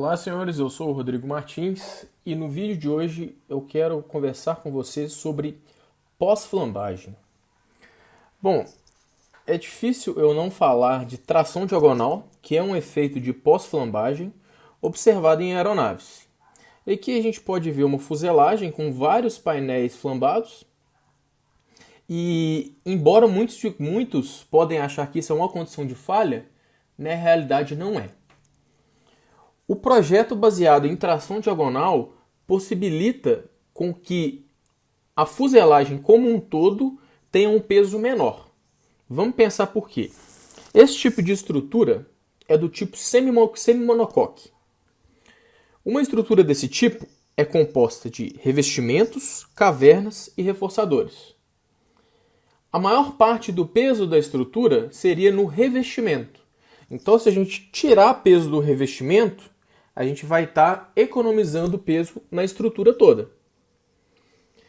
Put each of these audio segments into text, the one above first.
Olá, senhores, eu sou o Rodrigo Martins e no vídeo de hoje eu quero conversar com vocês sobre pós-flambagem. Bom, é difícil eu não falar de tração diagonal, que é um efeito de pós-flambagem observado em aeronaves. E aqui a gente pode ver uma fuselagem com vários painéis flambados e, embora muitos podem achar que isso é uma condição de falha, na realidade não é. O projeto baseado em tração diagonal possibilita com que a fuselagem como um todo tenha um peso menor. Vamos pensar por quê. Esse tipo de estrutura é do tipo semi-monocoque. Uma estrutura desse tipo é composta de revestimentos, cavernas e reforçadores. A maior parte do peso da estrutura seria no revestimento. Então, se a gente tirar peso do revestimento, a gente vai estar economizando peso na estrutura toda.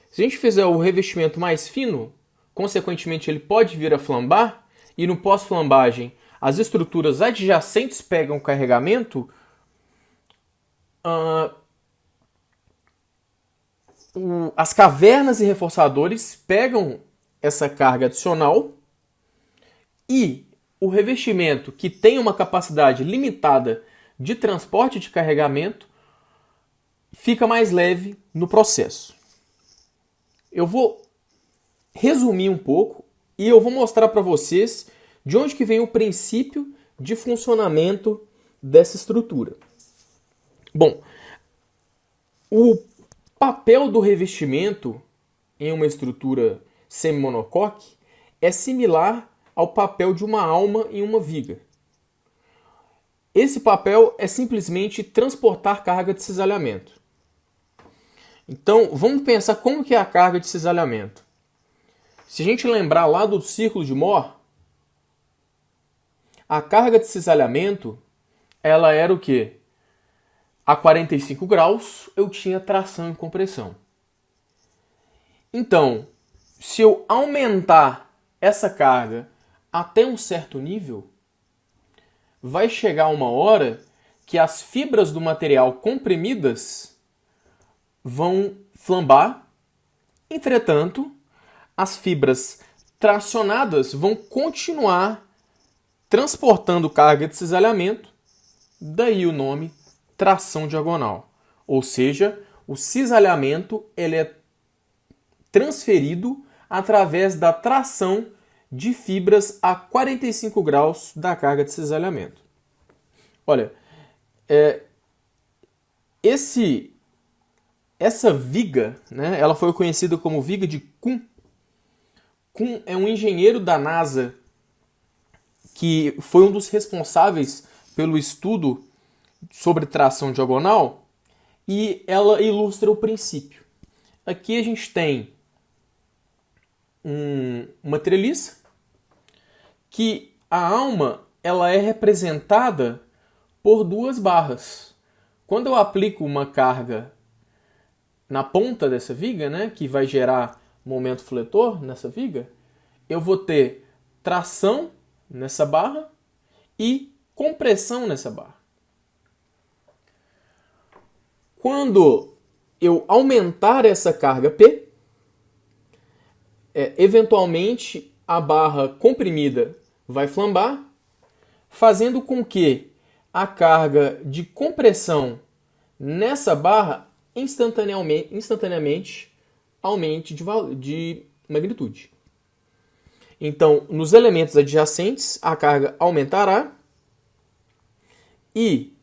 Se a gente fizer o revestimento mais fino, consequentemente ele pode vir a flambar, e no pós-flambagem as estruturas adjacentes pegam carregamento, as cavernas e reforçadores pegam essa carga adicional e o revestimento, que tem uma capacidade limitada de transporte de carregamento, fica mais leve no processo. Eu vou resumir um pouco e eu vou mostrar para vocês de onde que vem o princípio de funcionamento dessa estrutura. Bom, o papel do revestimento em uma estrutura semi-monocoque é similar ao papel de uma alma em uma viga. Esse papel é simplesmente transportar carga de cisalhamento. Então, vamos pensar como que é a carga de cisalhamento. Se a gente lembrar lá do círculo de Mohr, a carga de cisalhamento, ela era o quê? A 45 graus eu tinha tração e compressão. Então, se eu aumentar essa carga até um certo nível, vai chegar uma hora que as fibras do material comprimidas vão flambar. Entretanto, as fibras tracionadas vão continuar transportando carga de cisalhamento, daí o nome tração diagonal. Ou seja, o cisalhamento ele é transferido através da tração de fibras a 45 graus da carga de cisalhamento. Olha, essa viga, né, ela foi conhecida como viga de Kuhn. Kuhn é um engenheiro da NASA que foi um dos responsáveis pelo estudo sobre tração diagonal e ela ilustra o princípio. Aqui a gente tem uma treliça que a alma ela é representada por duas barras. Quando eu aplico uma carga na ponta dessa viga, né, que vai gerar momento fletor nessa viga, eu vou ter tração nessa barra e compressão nessa barra. Quando eu aumentar essa carga P, eventualmente a barra comprimida vai flambar, fazendo com que a carga de compressão nessa barra instantaneamente aumente de magnitude. Então, nos elementos adjacentes, a carga aumentará e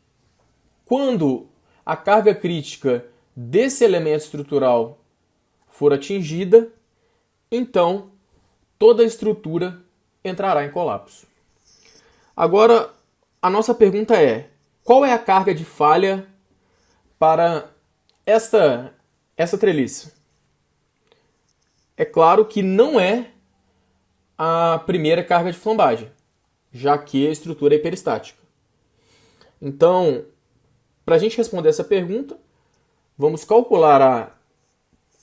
quando a carga crítica desse elemento estrutural for atingida, então toda a estrutura entrará em colapso. Agora, a nossa pergunta é: qual é a carga de falha para essa treliça? É claro que não é a primeira carga de flambagem, já que a estrutura é hiperestática. Então, para a gente responder essa pergunta, vamos calcular a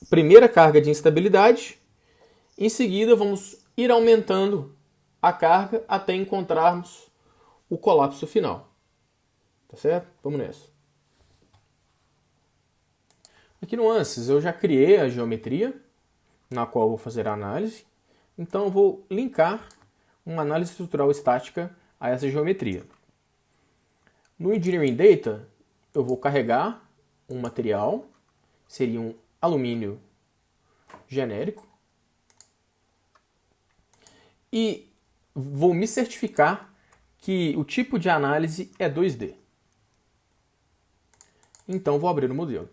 primeira carga de instabilidade. Em seguida, vamos ir aumentando a carga até encontrarmos o colapso final. Tá certo? Vamos nessa. Aqui no ANSYS eu já criei a geometria na qual eu vou fazer a análise, então eu vou linkar uma análise estrutural estática a essa geometria. No Engineering Data eu vou carregar um material, seria um alumínio genérico, e vou me certificar que o tipo de análise é 2D. Então vou abrir o modelo.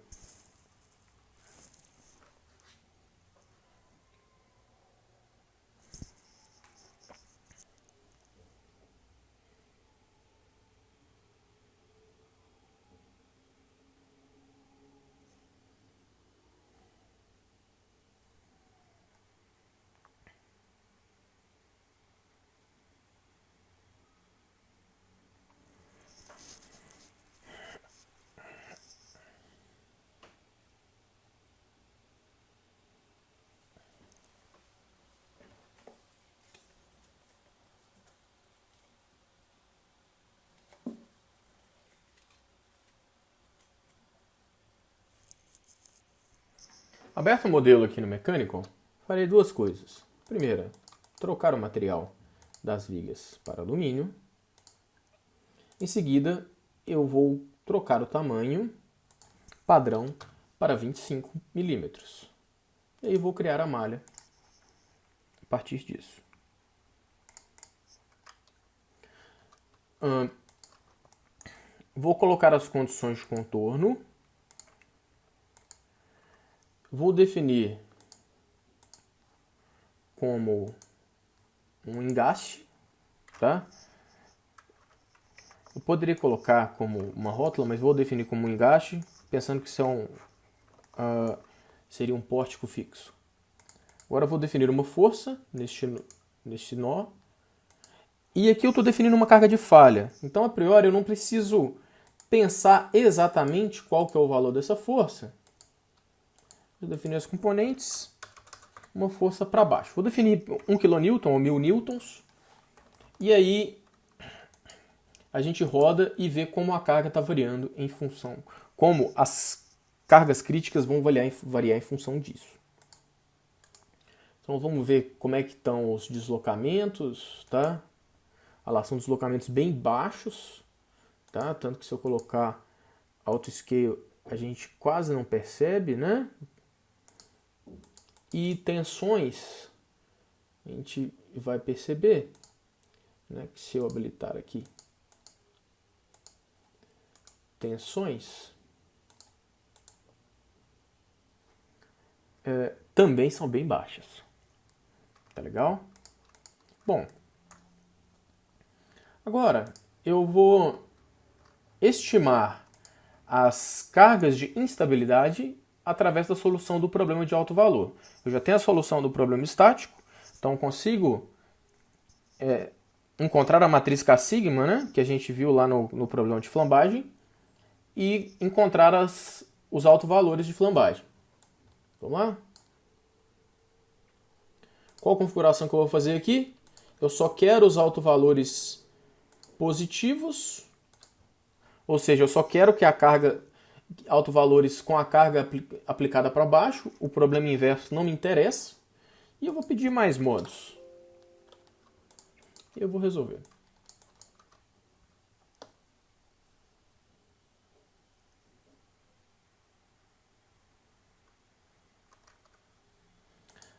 Aberto o modelo aqui no Mechanical, farei duas coisas. Primeira, trocar o material das vigas para alumínio. Em seguida, eu vou trocar o tamanho padrão para 25 milímetros. E aí vou criar a malha a partir disso. Vou colocar as condições de contorno. Vou definir como um engaste, tá? Eu poderia colocar como uma rótula, mas vou definir como um engaste, pensando que isso é seria um pórtico fixo. Agora eu vou definir uma força neste nó. E aqui eu estou definindo uma carga de falha. Então, a priori, eu não preciso pensar exatamente qual que é o valor dessa força. Vou definir as componentes, uma força para baixo. Vou definir 1 kN ou 1000 newtons. E aí a gente roda e vê como a carga está variando em função, como as cargas críticas vão variar em função disso. Então vamos ver como é que estão os deslocamentos, tá? Olha lá, são deslocamentos bem baixos, tá? Tanto que se eu colocar auto scale a gente quase não percebe, né? E tensões, a gente vai perceber, né, que se eu habilitar aqui tensões, também são bem baixas. Tá legal? Bom, agora eu vou estimar as cargas de instabilidade através da solução do problema de alto valor. Eu já tenho a solução do problema estático, então consigo encontrar a matriz K-sigma, né, que a gente viu lá no problema de flambagem, e encontrar os autovalores de flambagem. Vamos lá? Qual a configuração que eu vou fazer aqui? Eu só quero os autovalores positivos, ou seja, eu só quero que a carga autovalores com a carga aplicada para baixo, o problema inverso não me interessa, e eu vou pedir mais modos. E eu vou resolver.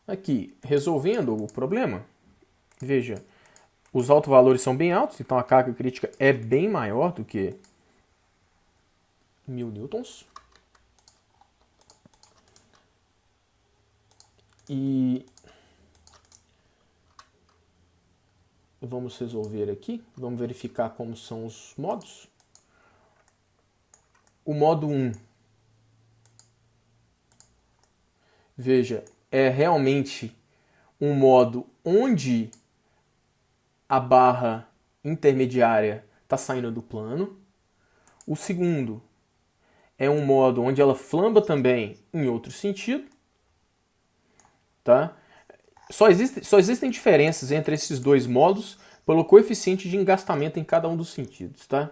Aqui, resolvendo o problema, veja, os autovalores são bem altos, então a carga crítica é bem maior do que 1000 newtons. E vamos resolver aqui, vamos verificar como são os modos. O modo 1, veja, é realmente um modo onde a barra intermediária está saindo do plano. O segundo é um modo onde ela flamba também em outro sentido. Tá? Só existem diferenças entre esses dois modos pelo coeficiente de engastamento em cada um dos sentidos, tá?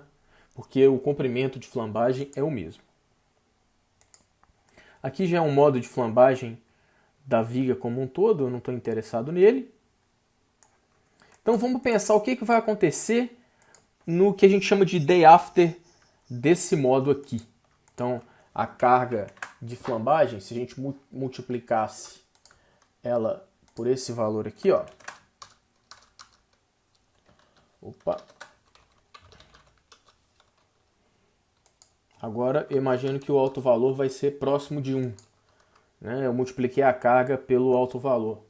Porque o comprimento de flambagem é o mesmo. Aqui já é um modo de flambagem da viga como um todo, eu não estou interessado nele. Então vamos pensar o que vai acontecer no que a gente chama de day after desse modo aqui. Então a carga de flambagem, se a gente multiplicasse ela por esse valor aqui, ó. Opa! Agora eu imagino que o alto valor vai ser próximo de 1. Né? Eu multipliquei a carga pelo alto valor.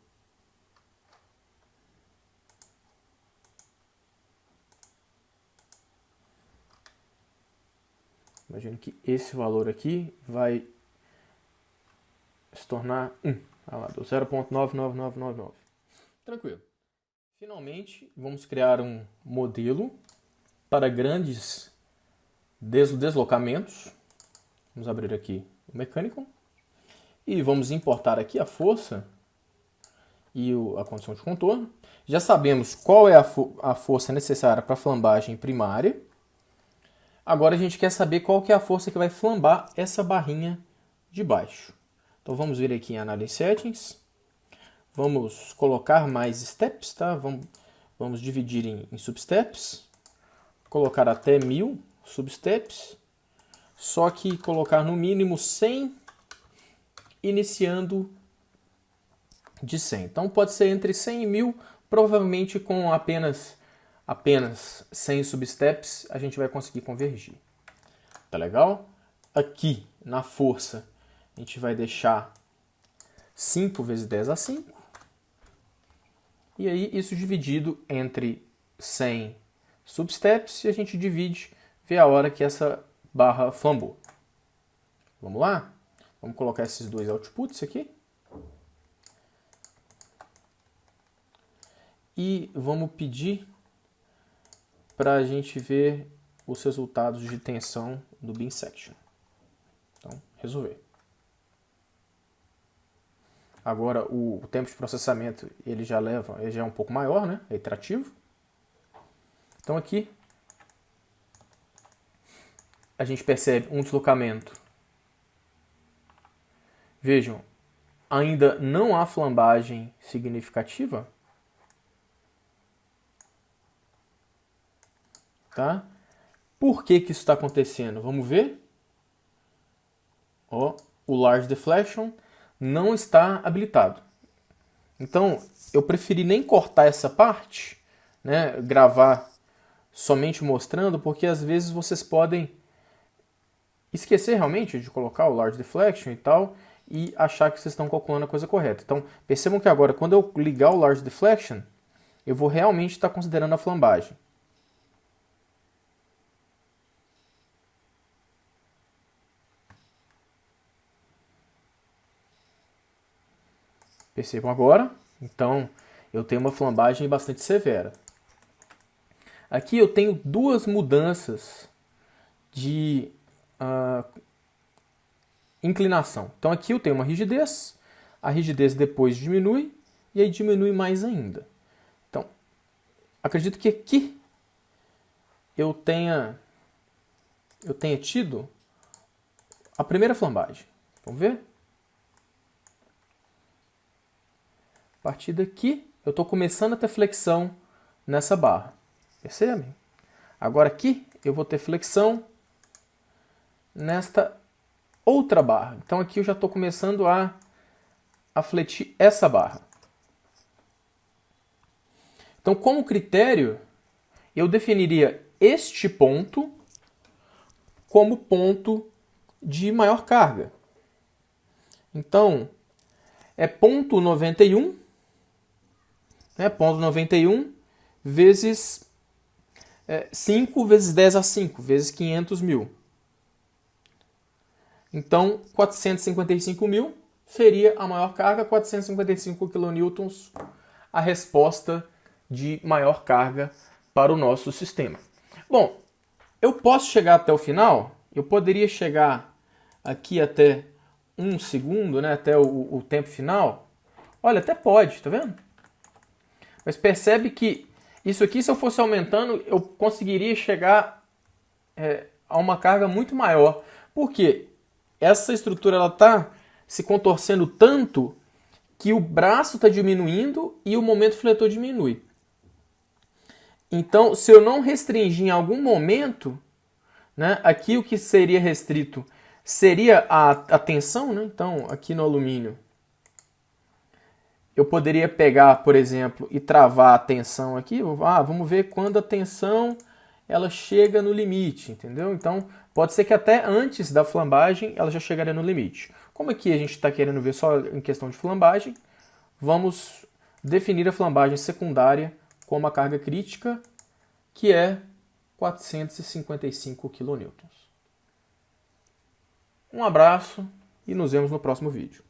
Imagino que esse valor aqui vai se tornar 1. Olha lá, deu 0,99999. Tranquilo. Finalmente, vamos criar um modelo para grandes deslocamentos. Vamos abrir aqui o Mechanical. E vamos importar aqui a força e a condição de contorno. Já sabemos qual é a força necessária para a flambagem primária. Agora a gente quer saber qual que é a força que vai flambar essa barrinha de baixo. Então vamos vir aqui em Análise Settings. Vamos colocar mais steps, tá? Vamos dividir em substeps. Colocar até 1000 substeps. Só que colocar no mínimo 100, iniciando de 100. Então pode ser entre 100 e 1000, provavelmente com apenas 100 substeps a gente vai conseguir convergir. Tá legal? Aqui na força a gente vai deixar 5 vezes 10 a 5. E aí isso dividido entre 100 substeps e a gente divide, vê a hora que essa barra flambou. Vamos lá? Vamos colocar esses dois outputs aqui. E vamos pedir para a gente ver os resultados de tensão do beam section. Então, resolver. Agora o tempo de processamento ele já é um pouco maior, né? É iterativo. Então aqui a gente percebe um deslocamento. Vejam, ainda não há flambagem significativa. Tá? Por que isso está acontecendo? Vamos ver. Ó, o Large Deflection não está habilitado. Então, eu preferi nem cortar essa parte, né, gravar somente mostrando, porque às vezes vocês podem esquecer realmente de colocar o Large Deflection e tal, e achar que vocês estão calculando a coisa correta. Então, percebam que agora, quando eu ligar o Large Deflection, eu vou realmente estar considerando a flambagem. Percebam agora, então eu tenho uma flambagem bastante severa. Aqui eu tenho duas mudanças de inclinação. Então aqui eu tenho uma rigidez, a rigidez depois diminui e aí diminui mais ainda. Então, acredito que aqui eu tenha tido a primeira flambagem. Vamos ver? A partir daqui, eu estou começando a ter flexão nessa barra. Percebem? Agora aqui, eu vou ter flexão nesta outra barra. Então aqui eu já estou começando a fletir essa barra. Então, como critério, eu definiria este ponto como ponto de maior carga. Então, é ponto 91, né? Ponto 91 vezes 5 vezes 10 a 5, vezes 500 mil. Então, 455 mil seria a maior carga, 455 kN, a resposta de maior carga para o nosso sistema. Bom, eu posso chegar até o final, eu poderia chegar aqui até 1 segundo, né, até o tempo final. Olha, até pode, tá vendo? Mas percebe que isso aqui, se eu fosse aumentando, eu conseguiria chegar a uma carga muito maior. Por quê? Essa estrutura está se contorcendo tanto que o braço está diminuindo e o momento fletor diminui. Então, se eu não restringir em algum momento, né, aqui o que seria restrito seria a tensão, né? Então, aqui no alumínio, eu poderia pegar, por exemplo, e travar a tensão aqui. Vamos ver quando a tensão ela chega no limite, entendeu? Então, pode ser que até antes da flambagem ela já chegaria no limite. Como aqui a gente está querendo ver só em questão de flambagem, vamos definir a flambagem secundária como a carga crítica, que é 455 kN. Um abraço e nos vemos no próximo vídeo.